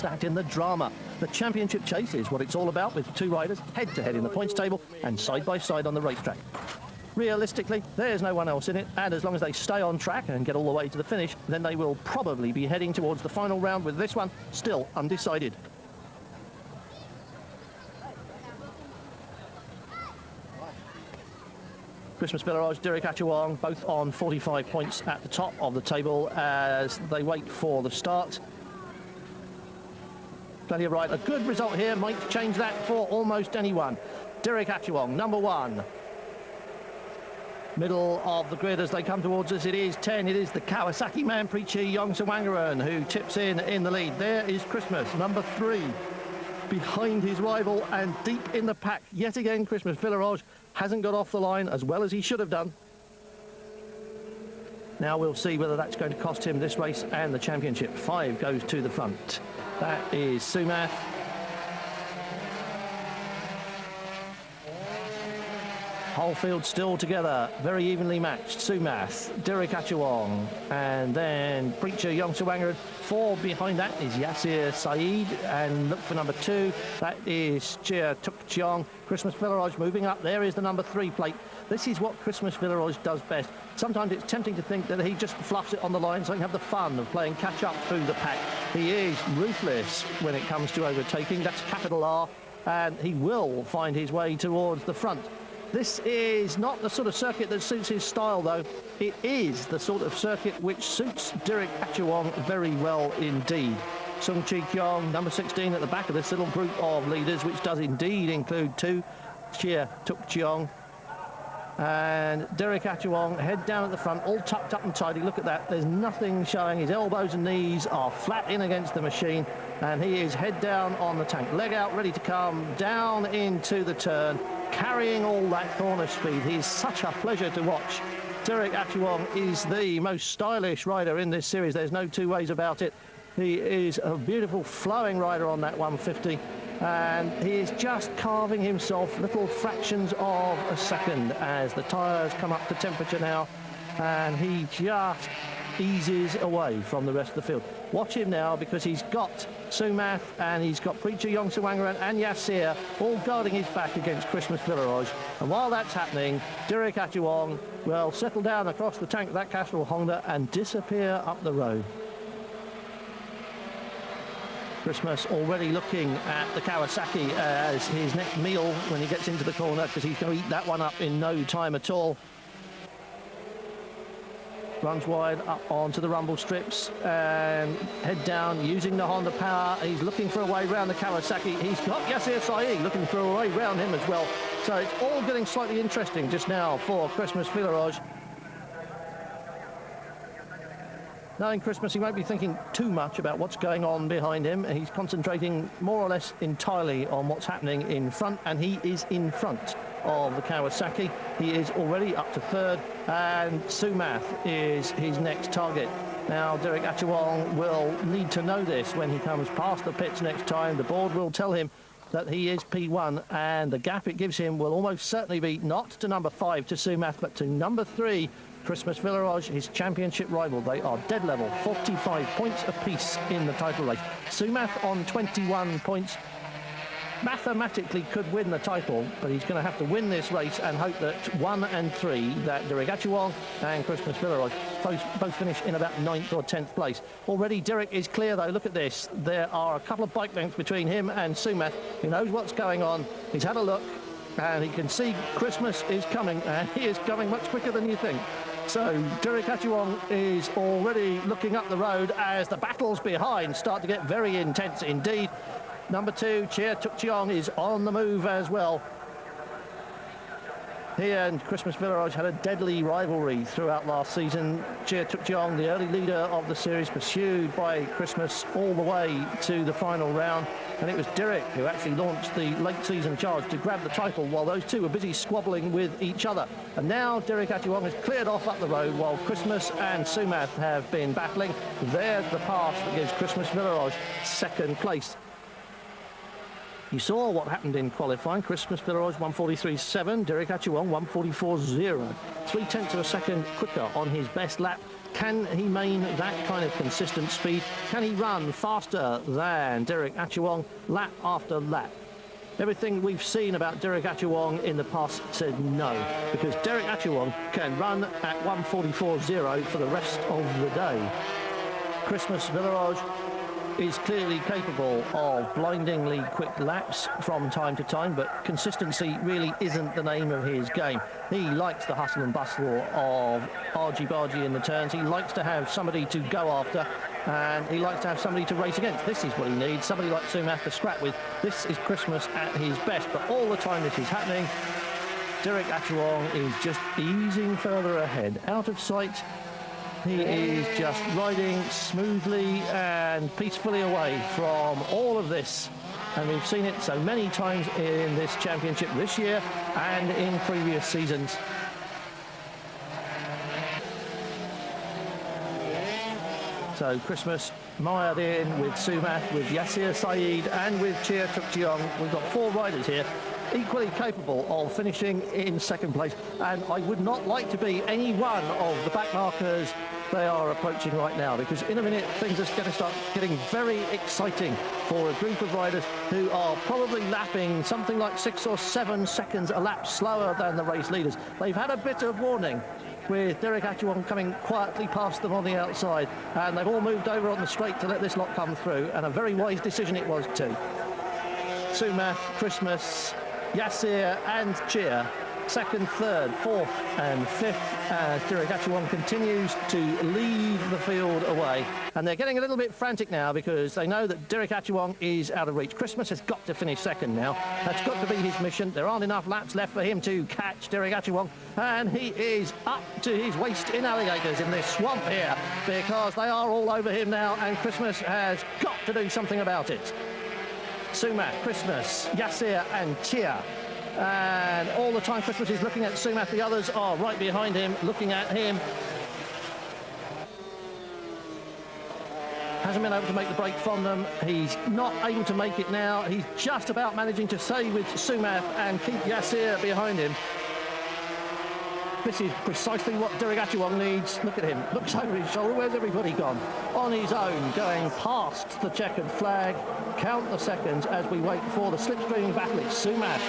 last act in the drama. The championship chase is what it's all about, with two riders head-to-head in the points table and side-by-side on the racetrack. Realistically, there's no one else in it, and as long as they stay on track and get all the way to the finish, then they will probably be heading towards the final round, with this one still undecided. Christmas Village, Derek Achuang, both on 45 points at the top of the table as they wait for the start. Plenty of ride. A good result here might change that for almost anyone. Derek Achuang, number one. Middle of the grid as they come towards us. It is 10. It is the Kawasaki man, Preacher Yongsawangaran, who tips in the lead. There is Christmas, number 3, behind his rival and deep in the pack. Yet again, Christmas Village hasn't got off the line as well as he should have done. Now we'll see whether that's going to cost him this race and the championship. 5 goes to the front. That is Sumath. Whole field still together, very evenly matched. Sumath, Derek Achuang, and then Preacher Yongsawangaran. 4 behind that is Yasir Saeed, and look for number 2. That is Chia Tuk Cheong. Christmas Village moving up. There is the number 3 plate. This is what Christmas Village does best. Sometimes it's tempting to think that he just fluffs it on the line so he can have the fun of playing catch up through the pack. He is ruthless when it comes to overtaking. That's capital R, and he will find his way towards the front. This is not the sort of circuit that suits his style, though. It is the sort of circuit which suits Derek Achuang very well indeed. Sung Chi Kyong, number 16, at the back of this little group of leaders, which does indeed include 2, Chia Tuk Cheong and Derek Achuang, head down at the front, all tucked up and tidy. Look at that, there's nothing showing. His elbows and knees are flat in against the machine, and he is head down on the tank, leg out, ready to come down into the turn, carrying all that corner speed. He's such a pleasure to watch. Derek Achuang is the most stylish rider in this series. There's no two ways about it. He is a beautiful flowing rider on that 150, and he is just carving himself little fractions of a second as the tyres come up to temperature now, and he just eases away from the rest of the field. Watch him now, because he's got Sumath and he's got Preacher Yongsawangaran and Yasir all guarding his back against Christmas Village. And while that's happening, Derek Achuang will settle down across the tank of that Castrol Honda and disappear up the road. Christmas already looking at the Kawasaki as his next meal when he gets into the corner, because he's going to eat that one up in no time at all. Runs wide up onto the rumble strips and head down using the Honda power. He's looking for a way round the Kawasaki. He's got Yasir Saeed looking for a way round him as well. So it's all getting slightly interesting just now for Christmas Village. Knowing Christmas, he won't be thinking too much about what's going on behind him. He's concentrating more or less entirely on what's happening in front, and he is in front of the Kawasaki. He is already up to 3rd, and Sumath is his next target. Now, Derek Achuang will need to know this when he comes past the pits next time. The board will tell him that he is P1, and the gap it gives him will almost certainly be not to number 5, to Sumath, but to number 3, Christmas Village, his championship rival. They are dead level, 45 points apiece in the title race. Sumath on 21 points mathematically could win the title, but he's going to have to win this race and hope that 1 and 3, that Derek Achuang and Christmas Village both finish in about 9th or 10th place. Already Derek is clear, though. Look at this. There are a couple of bike lengths between him and Sumath. He knows what's going on. He's had a look, and he can see Christmas is coming, and he is coming much quicker than you think. So Derek Achuang is already looking up the road as the battles behind start to get very intense indeed. Number 2, Chia Tuk Cheong, is on the move as well. He and Christmas Village had a deadly rivalry throughout last season. Chia Tuk Cheong, the early leader of the series, pursued by Christmas all the way to the final round. And it was Derek who actually launched the late season charge to grab the title while those two were busy squabbling with each other. And now Derek Achuang has cleared off up the road while Christmas and Sumath have been battling. There's the pass that gives Christmas Village 2nd place. You saw what happened in qualifying. Christmas Villeroy 1:43.7, Derek Achuong 1:44.0. 0.3 of a second quicker on his best lap. Can he maintain that kind of consistent speed? Can he run faster than Derek Achuong lap after lap? Everything we've seen about Derek Achuong in the past said no, because Derek Achuong can run at 1:44.0 for the rest of the day. Christmas Villeroy is clearly capable of blindingly quick laps from time to time, but consistency really isn't the name of his game. He likes the hustle and bustle of argy-bargy in the turns. He likes to have somebody to go after, and he likes to have somebody to race against. This is what he needs, somebody like Sumath to scrap with. This is Christmas at his best, but all the time this is happening, Derek Achuong is just easing further ahead, out of sight. He is just riding smoothly and peacefully away from all of this. And we've seen it so many times in this championship this year and in previous seasons. So Christmas mired in with Sumath, with Yassir Saeed and with Chia Truk Cheong. We've got 4 riders here equally capable of finishing in second place, and I would not like to be any one of the back markers they are approaching right now, because in a minute things are going to start getting very exciting for a group of riders who are probably lapping something like 6 or 7 seconds a lap slower than the race leaders. They've had a bit of warning with Derek Achuong coming quietly past them on the outside, and they've all moved over on the straight to let this lot come through, and a very wise decision it was too. Sumath, Christmas, Yassir and Chia, second, third, fourth and fifth, as Derek Achuong continues to lead the field away. And they're getting a little bit frantic now because they know that Derek Achuong is out of reach. Christmas has got to finish second now. That's got to be his mission. There aren't enough laps left for him to catch Derek Achuong, and he is up to his waist in alligators in this swamp here, because they are all over him now, and Christmas has got to do something about it. Sumath, Christmas, Yassir and Chia. And all the time Christmas is looking at Sumath. The others are right behind him, looking at him. Hasn't been able to make the break from them. He's not able to make it now. He's just about managing to stay with Sumath and keep Yassir behind him. This is precisely what Derek Achuong needs. Look at him, looks over his shoulder. Where's everybody gone? On his own, going past the checkered flag. Count the seconds as we wait for the slipstream battle. It's Sumath.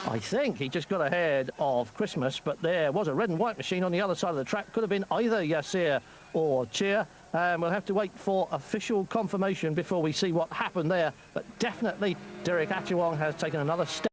I think he just got ahead of Christmas, but there was a red and white machine on the other side of the track. Could have been either Yassir or Chia. We'll have to wait for official confirmation before we see what happened there. But definitely Derek Achuong has taken another step.